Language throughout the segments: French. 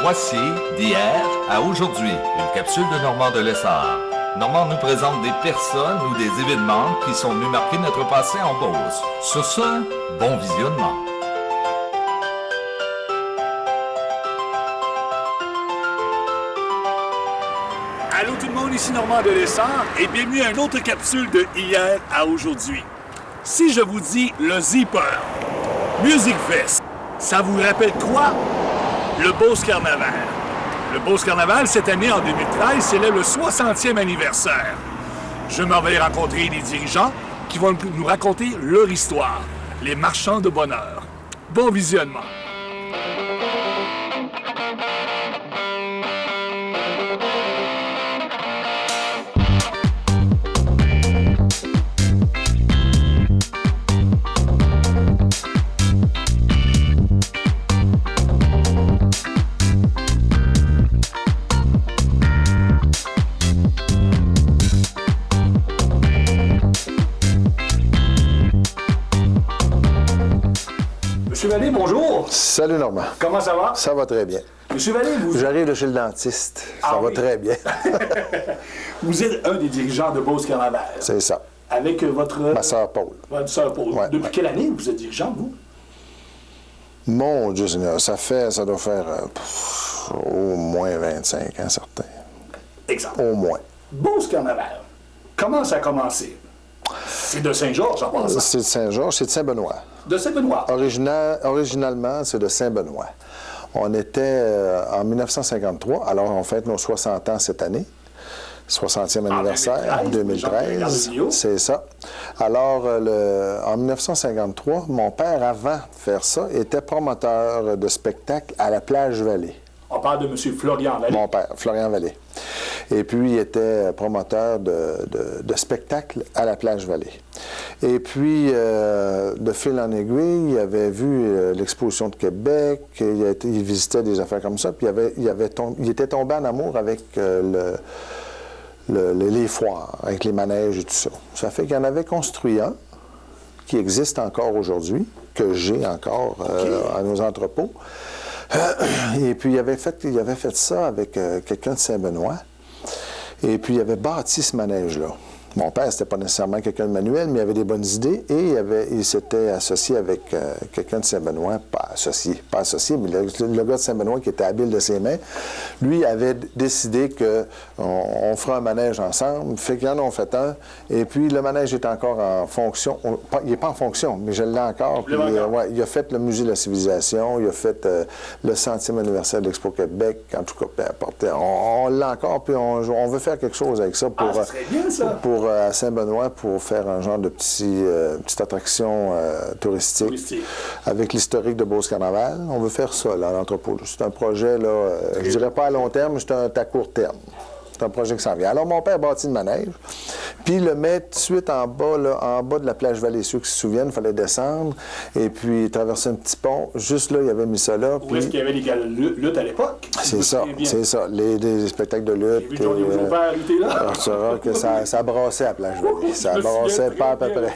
Voici d'hier à aujourd'hui, une capsule de Normand de Lessard. Normand nous présente des personnes ou des événements qui sont venus marquer notre passé en Beauce. Sur ce, bon visionnement. Allô tout le monde, ici Normand de Lessard et bienvenue à une autre capsule de hier à aujourd'hui. Si je vous dis le Zipper, Music Fest, ça vous rappelle quoi? Le Beauce Carnaval. Le Beauce Carnaval, cette année, en 2013, célèbre le 60e anniversaire. Je m'en vais rencontrer des dirigeants qui vont nous raconter leur histoire, les marchands de bonheur. Bon visionnement. Monsieur Vallée, bonjour. Salut Normand. Comment ça va? Ça va très bien. Monsieur Vallée, vous... J'arrive de chez le dentiste. Ça va oui. très bien. Vous êtes un des dirigeants de Beauce Carnaval. C'est ça. Avec votre... Ma sœur Paul. Votre sœur Paul. Ouais, Depuis ouais. quelle année vous êtes dirigeant, vous? Mon Dieu Seigneur, ça doit faire au moins 25 ans, certains. Exemple. Au moins. Beauce Carnaval. Comment ça a commencé? C'est de Saint-Georges, en passant. C'est de Saint-Georges, c'est de Saint-Benoît. De Saint-Benoît. Originalement, c'est de Saint-Benoît. On était en 1953, alors on fête nos 60 ans cette année. 60e anniversaire, 2013, c'est ça. Alors, en 1953, mon père, avant de faire ça, était promoteur de spectacles à la Plage Vallée. On parle de M. Florian Vallée. Mon père, Florian Vallée. Et puis, il était promoteur de spectacles à la Plage Vallée. Et puis, de fil en aiguille, il avait vu l'exposition de Québec, il visitait des affaires comme ça, puis il était tombé en amour avec les foires, avec les manèges et tout ça. Ça fait qu'il en avait construit un, qui existe encore aujourd'hui, que j'ai encore à nos entrepôts. Et puis, il avait fait ça avec quelqu'un de Saint-Benoît. Et puis, il avait bâti ce manège-là. Mon père, c'était pas nécessairement quelqu'un de manuel, mais il avait des bonnes idées et il s'était associé avec quelqu'un de Saint-Benoît, pas associé, mais le gars de Saint-Benoît qui était habile de ses mains, lui avait décidé qu'on ferait un manège ensemble, fait qu'ils en ont fait un, et puis le manège est encore en fonction, il n'est pas en fonction, mais je l'ai encore, puis, ouais, il a fait le musée de la civilisation, il a fait le 100e anniversaire de l'Expo Québec, en tout cas, peu importe, on l'a encore, puis on veut faire quelque chose avec ça pour... ça serait bien, ça! À Saint-Benoît pour faire un genre de petite attraction touristique avec l'historique de Beauce Carnaval. On veut faire ça, là, à l'entrepôt. C'est un projet, là, je dirais pas à long terme, mais c'est à court terme. C'est un projet qui s'en vient. Alors, mon père bâtit le manège, puis il le met tout de suite en bas de la Plage Vallée. Ceux qui se souviennent, il fallait descendre, et puis traverser un petit pont. Juste là, il avait mis ça là. Où est-ce qu'il y avait les gars de lutte à l'époque? C'est ça, c'est ça. Les spectacles de lutte. J'ai vu Johnny Joubert lutter là. Alors, tu sauras que ça brassait à la Plage Vallée. Ça brassait pas à peu près.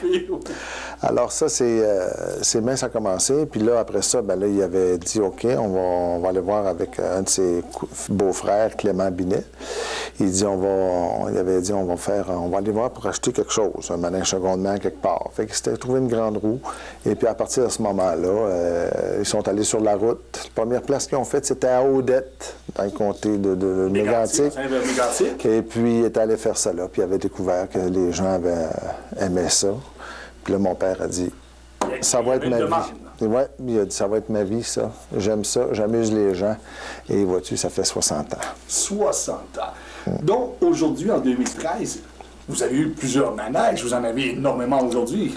Alors ça, c'est bien ça a commencé. Puis là, après ça, ben là, il avait dit, OK, on va aller voir avec un de ses beaux-frères, Clément Binet. Il avait dit, on va aller voir pour acheter quelque chose, un manège secondement quelque part. Fait qu'il s'était trouvé une grande roue. Et puis à partir de ce moment-là, ils sont allés sur la route. La première place qu'ils ont faite, c'était à Odette, dans le comté de Mégantic. Et puis il est allé faire ça là. Puis il avait découvert que les gens aimaient ça. Puis là, mon père a dit, ça va être ma vie. Oui, il a dit, ça va être ma vie, ça. J'aime ça, j'amuse les gens. Et vois-tu, ça fait 60 ans. 60 ans. Donc, aujourd'hui, en 2013, vous avez eu plusieurs manèges. Vous en avez énormément aujourd'hui.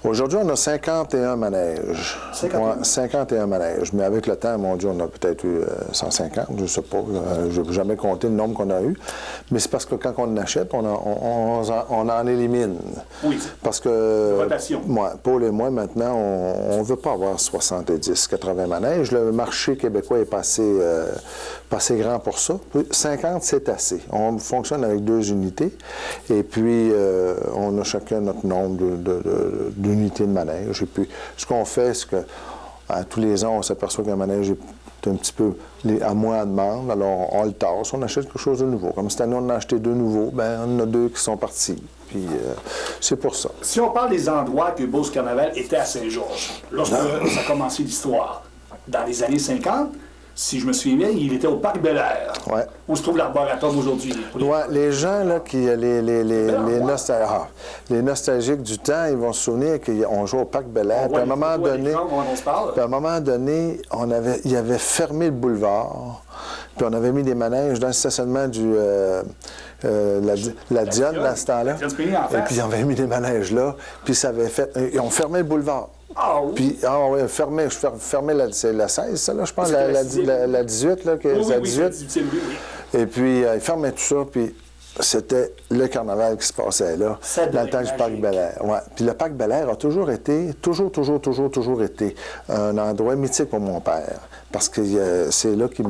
Aujourd'hui, on a 51 manèges. 51 manèges. Mais avec le temps, mon Dieu, on a peut-être eu 150, je ne sais pas. Je n'ai jamais compté le nombre qu'on a eu. Mais c'est parce que quand on en achète, on en élimine. Oui. Parce que rotation. Moi, Paul et moi, maintenant, on ne veut pas avoir 70, 80 manèges. Le marché québécois est pas assez grand pour ça. 50, c'est assez. On fonctionne avec 2 unités. Et puis, on a chacun notre nombre d'unités de manège. Et puis, ce qu'on fait, c'est que Tous les ans, on s'aperçoit qu'un manège est un petit peu à moins à demande, alors on le tasse, on achète quelque chose de nouveau. Comme cette année, on en a acheté 2 nouveaux, bien, on en a 2 qui sont partis. Puis c'est pour ça. Si on parle des endroits que Beauce Carnaval était à Saint-Georges, lorsque ça a commencé l'histoire, dans les années 50, si je me souviens bien, il était au Parc Bel-Air, où se trouve l'Arboretum aujourd'hui. Oui, les gens, là, les nostalgiques du temps, ils vont se souvenir qu'on jouait au Parc Bel-Air. Puis à un moment donné, il avait fermé le boulevard, puis on avait mis des manèges dans le stationnement la Dionne, dans ce temps-là. Et puis ils avaient mis des manèges là, puis ça avait fait... Ils ont fermé le boulevard. Ah oui? Puis, fermé c'est la 16, ça, là, je pense, la 18, là, la 18. Et puis, ils fermaient tout ça, puis c'était le carnaval qui se passait là, dans le temps du Parc Bel-Air. Ouais. Puis le Parc Bel-Air a toujours été, toujours été un endroit mythique pour mon père. Parce que c'est là qu'il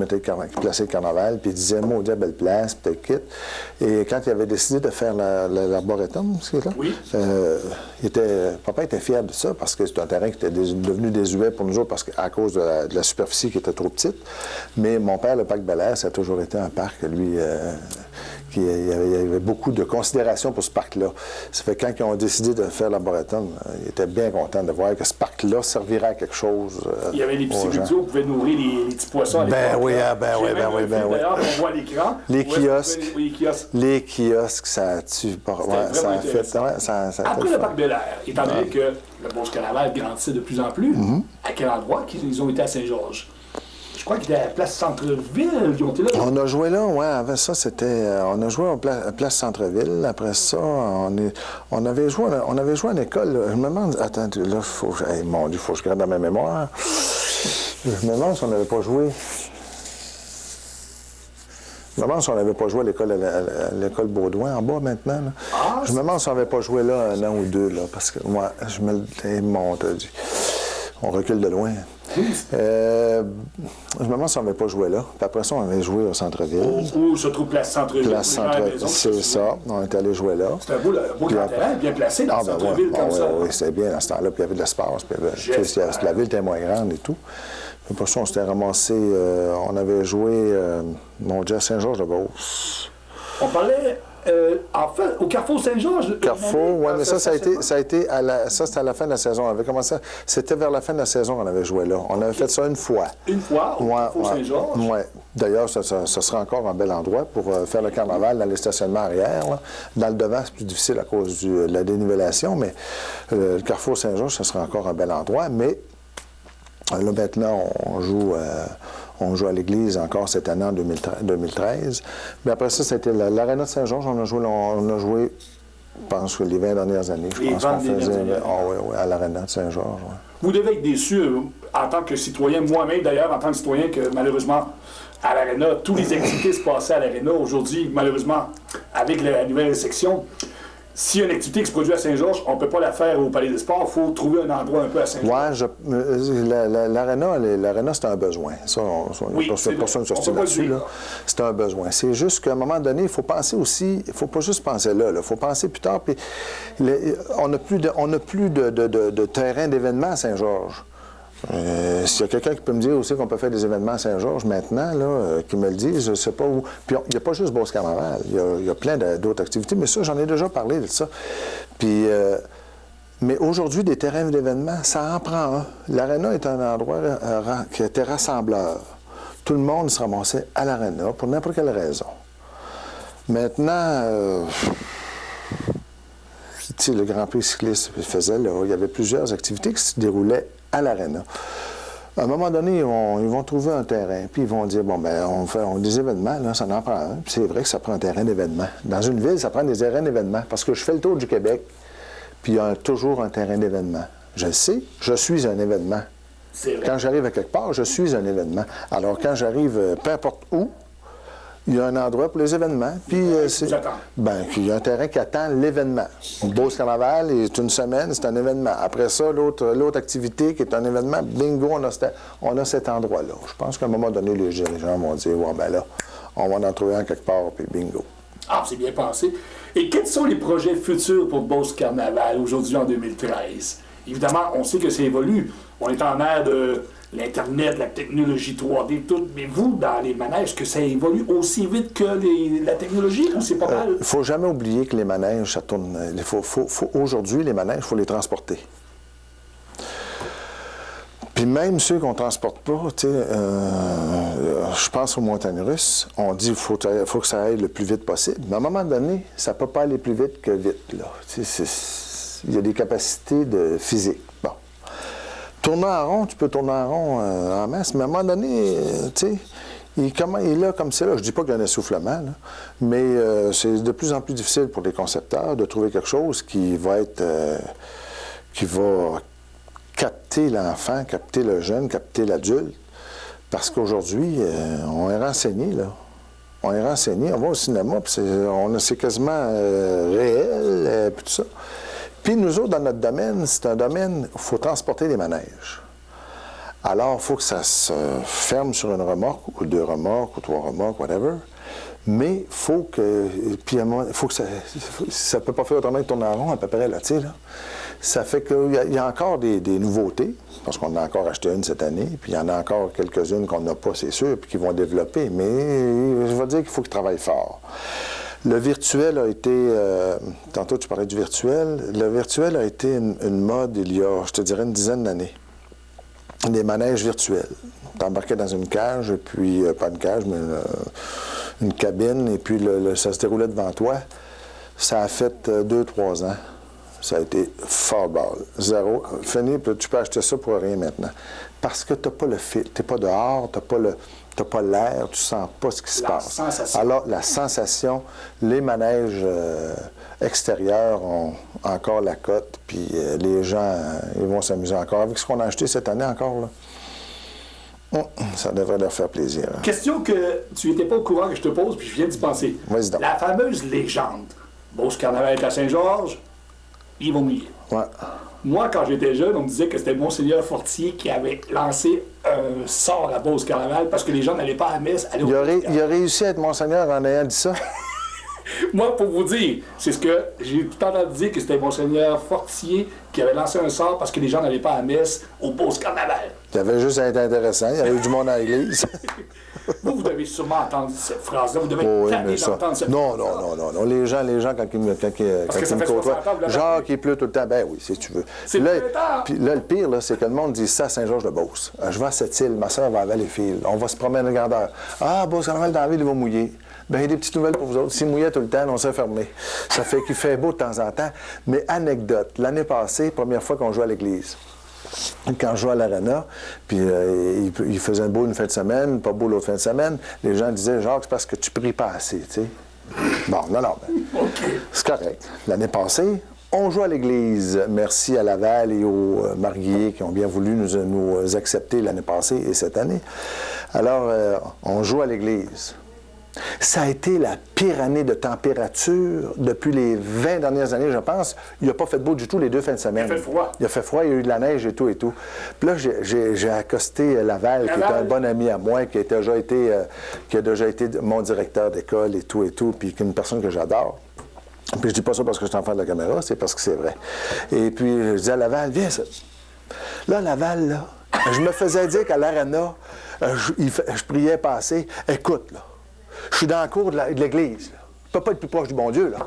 plaçait le carnaval, puis il disait « Maudit, belle place », puis t'es quitte. Et quand il avait décidé de faire l'arboretum, c'est là, papa était fier de ça, parce que c'est un terrain qui était devenu désuet pour nous autres, à cause de la superficie qui était trop petite. Mais mon père, le Parc Bel-Air, ça a toujours été un parc, lui... il y avait beaucoup de considération pour ce parc-là. Ça fait que quand ils ont décidé de faire l'arboretum, ils étaient bien contents de voir que ce parc-là servirait à quelque chose. Il y avait les piscicultures où on pouvait nourrir les petits poissons. Ben oui. D'ailleurs, on voit à l'écran. Les kiosques, ça tue. Ça a fait. Après le Parc Bel-Air, étant donné que le Beauce Carnaval grandissait de plus en plus, à quel endroit ils ont été à Saint-Georges? Je crois qu'il était à la place Centre-Ville. Ils ont été là. On a joué là, oui. Avant ça, c'était... on a joué à place Centre-Ville. Après ça, on avait joué à une école. Je me demande... Attends, là, mon Dieu, il faut que je garde dans ma mémoire. Je me demande si on n'avait pas joué... Je me demande si on n'avait pas joué à l'école Baudouin, en bas, maintenant. Là. Je me demande si on n'avait pas joué là 1 an ou 2, là, parce que moi, je me le monte. On recule de loin. Je me demande si on n'avait pas joué là. Puis après ça, on avait joué au centre-ville. Où se trouve Place Centre-Ville? Place Centre-Ville, c'est ça. On est allé jouer là. C'était un beau terrain, bien placé dans le centre-ville comme ça. Oui, c'était bien à ce temps-là. Puis il y avait de l'espace. La ville était moins grande et tout. Puis après ça, on s'était ramassé... on avait joué, mon Dieu, à Saint-Georges-de-Beauce. On parlait... en fait, au Carrefour Saint-Georges. Carrefour, oui, mais ça a été c'était à la fin de la saison. On avait commencé, c'était vers la fin de la saison qu'on avait joué là. On avait fait ça une fois. Une fois, au Carrefour Saint-Georges? Oui. D'ailleurs, ça sera encore un bel endroit pour faire le carnaval dans les stationnements arrière. Là. Dans le devant, c'est plus difficile à cause de la dénivellation, mais le Carrefour Saint-Georges, ça sera encore un bel endroit. Mais là, maintenant, on joue à l'église encore cette année en 2013. Mais après ça, c'était l'Aréna de Saint-Georges. On a joué, je pense, les 20 dernières années. Je pense qu'on faisait à l'Aréna de Saint-Georges. Ouais. Vous devez être déçu en tant que citoyen, moi-même d'ailleurs, en tant que citoyen, que malheureusement, à l'Aréna, toutes les activités se passaient à l'Aréna. Aujourd'hui, malheureusement, avec la nouvelle section, s'il y a une activité qui se produit à Saint-Georges, on ne peut pas la faire au Palais des Sports. Il faut trouver un endroit un peu à Saint-Georges. Oui, l'aréna, c'est un besoin. Ça, personne ne se retire là-dessus. C'est un besoin. C'est juste qu'à un moment donné, il faut penser aussi, il ne faut pas juste penser là. Il faut penser plus tard. Puis on n'a plus de terrain d'événements à Saint-Georges. S'il y a quelqu'un qui peut me dire aussi qu'on peut faire des événements à Saint-Georges maintenant, là, qui me le dise, je ne sais pas où. Puis il n'y a pas juste Beauce Carnaval, il y a plein d'autres activités, mais ça, j'en ai déjà parlé de ça. Puis, mais aujourd'hui, des terrains d'événements, ça en prend un. L'aréna est un endroit qui était rassembleur. Tout le monde se ramassait à l'aréna pour n'importe quelle raison. Maintenant, le Grand Prix cycliste faisait là, il y avait plusieurs activités qui se déroulaient à l'aréna. À un moment donné, ils vont trouver un terrain, puis ils vont dire, bon, ben on fait des événements, là, ça en prend un. Puis c'est vrai que ça prend un terrain d'événement. Dans une ville, ça prend des terrains d'événement, parce que je fais le tour du Québec, puis il y a toujours un terrain d'événement. Je le sais, je suis un événement. Quand j'arrive à quelque part, je suis un événement. Alors, quand j'arrive, peu importe où, il y a un endroit pour les événements. Puis il y a un terrain qui attend l'événement. Beauce Carnaval, c'est une semaine, c'est un événement. Après ça, l'autre activité qui est un événement, bingo, on a cet endroit-là. Je pense qu'à un moment donné, les dirigeants vont dire, ouais, ben là, on va en trouver un quelque part, puis bingo. Ah, c'est bien pensé. Et quels sont les projets futurs pour Beauce Carnaval aujourd'hui en 2013? Évidemment, on sait que ça évolue. On est en ère de l'Internet, la technologie 3D, tout. Mais vous, dans les manèges, est-ce que ça évolue aussi vite que la technologie ou c'est pas mal? Il ne faut jamais oublier que les manèges, ça tourne. Aujourd'hui, les manèges, il faut les transporter. Puis même ceux qu'on ne transporte pas, tu sais, je pense aux montagnes russes, on dit qu'il faut que ça aille le plus vite possible. Mais à un moment donné, ça ne peut pas aller plus vite que vite, là. Il y a des capacités physiques. Bon. Tourner en rond, tu peux tourner en rond en masse, mais à un moment donné, tu sais, il est là comme c'est là. Je ne dis pas qu'il y a un essoufflement, là, mais c'est de plus en plus difficile pour les concepteurs de trouver quelque chose qui va être... qui va capter l'enfant, capter le jeune, capter l'adulte. Parce qu'aujourd'hui, on est renseigné, là. On est renseigné, on va au cinéma, puis c'est quasiment réel, puis tout ça. Puis nous autres, dans notre domaine, c'est un domaine où il faut transporter des manèges. Alors, il faut que ça se ferme sur une remorque, ou 2 remorques, ou 3 remorques, whatever. Mais il faut que... Puis, il faut que ça ne peut pas faire autrement que tourner en rond, à peu près, là, tu sais, là. Ça fait qu'il y a encore des nouveautés, parce qu'on a encore acheté une cette année, puis il y en a encore quelques-unes qu'on n'a pas, c'est sûr, puis qui vont développer. Mais je vais dire qu'il faut qu'ils travaillent fort. Le virtuel a été... tantôt, tu parlais du virtuel. Le virtuel a été une mode il y a, je te dirais, une dizaine d'années. Des manèges virtuels. Tu embarquais dans une cage, et puis, pas une cage, mais une cabine, et puis ça se déroulait devant toi. Ça a fait 2-3 ans. Ça a été fort ball. 0. Fini, puis tu peux acheter ça pour rien maintenant. Parce que tu n'as pas le fil. Tu n'es pas dehors, tu n'as pas l'air, tu ne sens pas ce qui se passe. Sensation. Alors, la sensation, les manèges extérieurs ont encore la cote, puis les gens, ils vont s'amuser encore. Avec ce qu'on a acheté cette année encore, là, ça devrait leur faire plaisir. Hein. Question que tu n'étais pas au courant que je te pose, puis je viens d'y penser. Vas-y donc. La fameuse légende. Beauce Carnaval est à Saint-Georges, ils vont mouiller. Ouais. Moi, quand j'étais jeune, on me disait que c'était Monseigneur Fortier qui avait lancé un sort à Beauce Carnaval parce que les gens n'allaient pas à la messe. Il a réussi à être Monseigneur en ayant dit ça. Moi, pour vous dire, c'est ce que j'ai tout entendu dire que c'était Monseigneur Fortier qui avait lancé un sort parce que les gens n'allaient pas à la messe au Beauce Carnaval. Ça avait juste été intéressant. Il y avait eu du monde à l'église. Vous devez sûrement entendre cette phrase-là. Vous devez tanner d'entendre cette non, phrase-là. Non. Les gens quand ils me côtoient, genre qu'il pleut tout le temps, ben oui, si tu veux. Puis là, le pire, là, c'est que le monde dit ça à Saint-Georges-de-Beauce. Je vais à cette île, ma soeur va à Valleyfield. On va se promener à grandeur. Ah, Beauce Carnaval dans la ville, il va mouiller. Bien, il y a des petites nouvelles pour vous autres. S'il mouillait tout le temps, on s'est fermé. Ça fait qu'il fait beau de temps en temps. Mais anecdote, l'année passée, première fois qu'on jouait à l'église. Quand je jouais à l'Arena, puis il faisait beau une fin de semaine, pas beau l'autre fin de semaine, les gens disaient, Jacques, c'est parce que tu pries pas assez, tu sais. Bon, non, c'est correct. L'année passée, on joue à l'église. Merci à Laval et aux Marguilliers qui ont bien voulu nous accepter l'année passée et cette année. Alors, on joue à l'église. Ça a été la pire année de température depuis les 20 dernières années, je pense. Il n'a pas fait beau du tout les 2 fins de semaine. Il a fait froid. Il a fait froid, il y a eu de la neige et tout et tout. Puis là, j'ai accosté Laval, qui est un bon ami à moi, qui a déjà été mon directeur d'école et tout, puis qui est une personne que j'adore. Puis je dis pas ça parce que je suis en face de la caméra, c'est parce que c'est vrai. Et puis je dis à Laval, viens ça. Là, Laval, là, je me faisais dire qu'à l'Arena, je priais passer. Écoute, là. Je suis dans la cour de l'église. Je peux pas être plus proche du bon Dieu, là.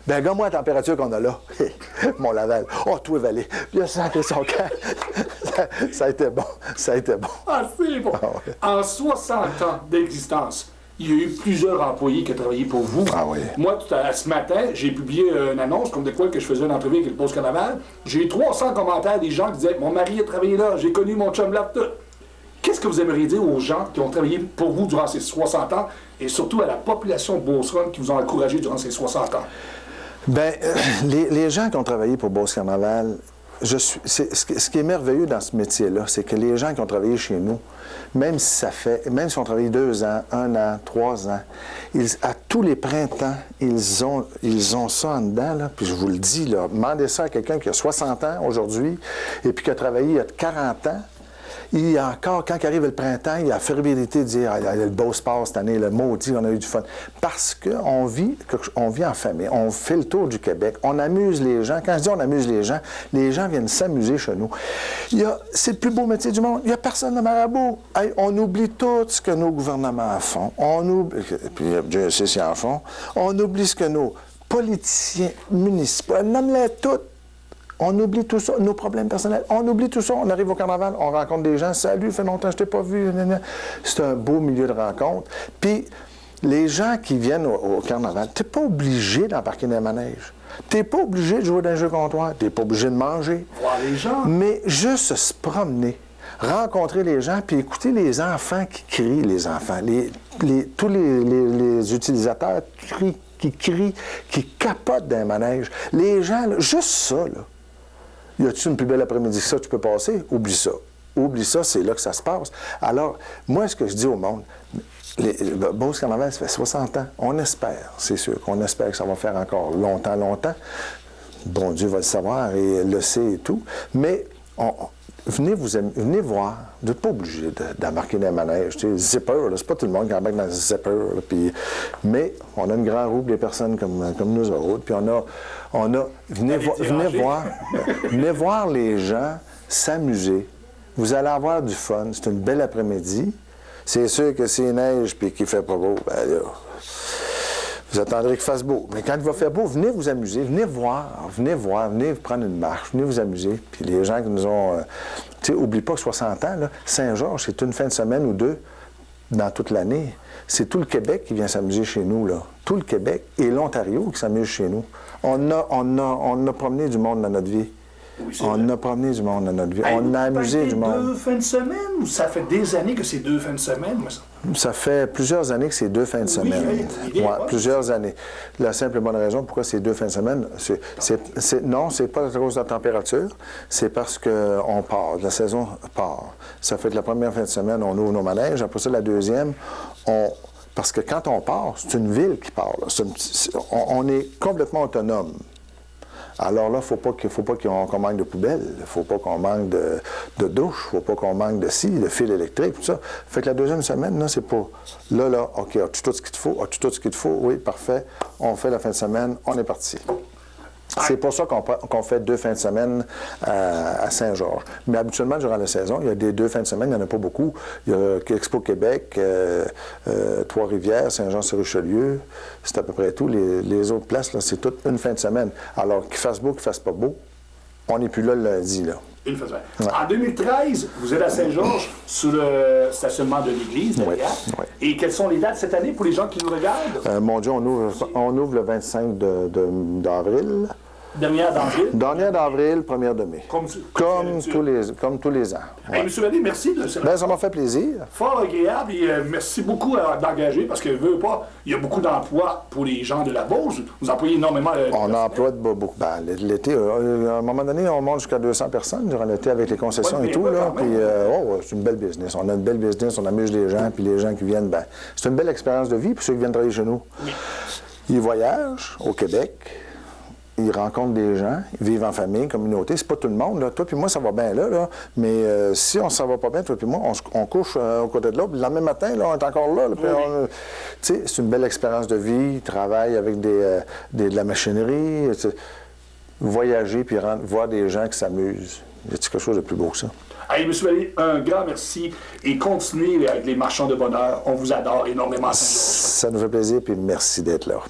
Ben, regarde-moi la température qu'on a là. Mon Laval. Oh, toi, Vallée. Puis il a senti son cœur. Ça a été bon. Ça a été bon. Ah, c'est bon. Ah, ouais. En 60 ans d'existence, il y a eu plusieurs employés qui ont travaillé pour vous. Ah oui. Moi, ce matin, j'ai publié une annonce comme de quoi que je faisais une entrevue avec le Beauce Carnaval. J'ai eu 300 commentaires des gens qui disaient « Mon mari a travaillé là, j'ai connu mon chum là, tout. » Qu'est-ce que vous aimeriez dire aux gens qui ont travaillé pour vous durant ces 60 ans et surtout à la population de Beauceronne qui vous ont encouragé durant ces 60 ans? Bien, les gens qui ont travaillé pour Beauce Carnaval, ce qui est merveilleux dans ce métier-là, c'est que les gens qui ont travaillé chez nous, même si on travaille 2 ans, 1 an, 3 ans, à tous les printemps, ils ont ça en dedans, là, puis je vous le dis, là, demandez ça à quelqu'un qui a 60 ans aujourd'hui et puis qui a travaillé il y a 40 ans. il y a encore, quand arrive le printemps, il y a la fébrilité de dire « le beau sport cette année, le maudit, on a eu du fun ». Parce qu'on vit en famille, on fait le tour du Québec, on amuse les gens. Quand je dis on amuse les gens viennent s'amuser chez nous. C'est le plus beau métier du monde. Il n'y a personne de marabout. Hey, on oublie tout ce que nos gouvernements font. On oublie, puis Dieu sait s'ils en font. On oublie ce que nos politiciens municipaux, nomme-les toutes. On oublie tout ça, nos problèmes personnels. On oublie tout ça. On arrive au carnaval, on rencontre des gens. Salut, fait longtemps que je t'ai pas vu. C'est un beau milieu de rencontre. Puis, les gens qui viennent au carnaval, tu n'es pas obligé d'embarquer dans les manèges. Tu n'es pas obligé de jouer dans un jeu comptoir. Tu n'es pas obligé de manger. Voir les gens. Mais juste se promener, rencontrer les gens, puis écouter les enfants qui crient, les enfants. Tous les utilisateurs qui crient, qui capotent dans les manèges. Les gens, là, juste ça, là. Y a-tu une plus belle après-midi que ça tu peux passer? Oublie ça. Oublie ça, c'est là que ça se passe. Alors, moi, ce que je dis au monde, le Beauce Carnaval, ça fait 60 ans. On espère, c'est sûr, qu'on espère que ça va faire encore longtemps. Bon Dieu va le savoir et le sait et tout. Mais venez voir. Vous n'êtes pas obligé d'embarquer dans les manèges. Tu sais, zipper, c'est pas tout le monde qui embarque dans le zipper. Là, mais on a une grande roue pour les personnes comme nous autres. Puis venez voir les gens s'amuser. Vous allez avoir du fun. C'est une belle après-midi. C'est sûr que s'il neige et qu'il ne fait pas beau, ben là, vous attendrez qu'il fasse beau. Mais quand il va faire beau, venez vous amuser, venez voir, venez prendre une marche, venez vous amuser. Puis les gens qui nous ont... tu sais, oublie pas que 60 ans, là, Saint-Georges, c'est une fin de semaine ou deux dans toute l'année. C'est tout le Québec qui vient s'amuser chez nous, là. Tout le Québec et l'Ontario qui s'amuse chez nous. On a promené du monde dans notre vie. Oui, on a promené du monde dans notre vie. On a amusé du monde. 2 fins de semaine ou ça fait des années que c'est 2 fins de semaine? Moi, ça fait plusieurs années que c'est 2 fins de semaine. Plusieurs années. La simple et bonne raison pourquoi c'est 2 fins de semaine, non, c'est pas à cause de la température, c'est parce qu'on part, la saison part. Ça fait que la première fin de semaine, on ouvre nos manèges. Après ça, la deuxième, parce que quand on part, c'est une ville qui part. Là. On est complètement autonome. Alors là, il ne faut pas qu'on manque de poubelles, il ne faut pas qu'on manque de douche, il ne faut pas qu'on manque de fil électrique, tout ça. Fait que la deuxième semaine, là, c'est pas... Là, OK, as-tu tout ce qu'il te faut? As-tu tout ce qu'il te faut? Oui, parfait. On fait la fin de semaine, on est parti. C'est pour ça qu'on fait 2 fins de semaine à Saint-Georges. Mais habituellement, durant la saison, il y a des 2 fins de semaine, il n'y en a pas beaucoup. Il y a Expo Québec, Trois-Rivières, Saint-Jean-sur-Richelieu, c'est à peu près tout. Les autres places, là, c'est toute une fin de semaine. Alors, qu'il fasse beau, qu'il fasse pas beau, on n'est plus là le lundi, là. Une fin de semaine. Ouais. En 2013, vous êtes à Saint-Georges, sur le stationnement de l'église. Oui. Et quelles sont les dates cette année pour les gens qui nous regardent? Mon Dieu, on ouvre le 25 d'avril. Dernière d'avril? Dernière d'avril, 1er de mai. Comme tous les ans. Ouais. Hey, M. Vallée, merci de cela. Bien, ça m'a fait plaisir. Fort agréable et merci beaucoup d'engager parce que, veut pas, il y a beaucoup d'emplois pour les gens de la Beauce. Vous employez énormément. On emploie beaucoup. Ben, l'été, à un moment donné, on monte jusqu'à 200 personnes durant l'été avec les concessions et tout. Là, puis, c'est une belle business. On a une belle business, on amuse les gens, puis les gens qui viennent, ben, c'est une belle expérience de vie pour ceux qui viennent travailler chez nous. Oui. Ils voyagent au Québec. Ils rencontrent des gens, ils vivent en famille, communauté. C'est pas tout le monde, là. Toi puis moi, ça va bien là. Mais si on s'en va pas bien, toi puis moi, on couche au côté de l'autre. Le lendemain matin, là, on est encore là. Tu sais, c'est une belle expérience de vie. Travailler avec de la machinerie. Voyager puis voir des gens qui s'amusent. Y a-t-il quelque chose de plus beau que ça? Allez, M. Vallée, un grand merci et continuez avec les marchands de bonheur. On vous adore énormément. Ça nous fait plaisir puis merci d'être là.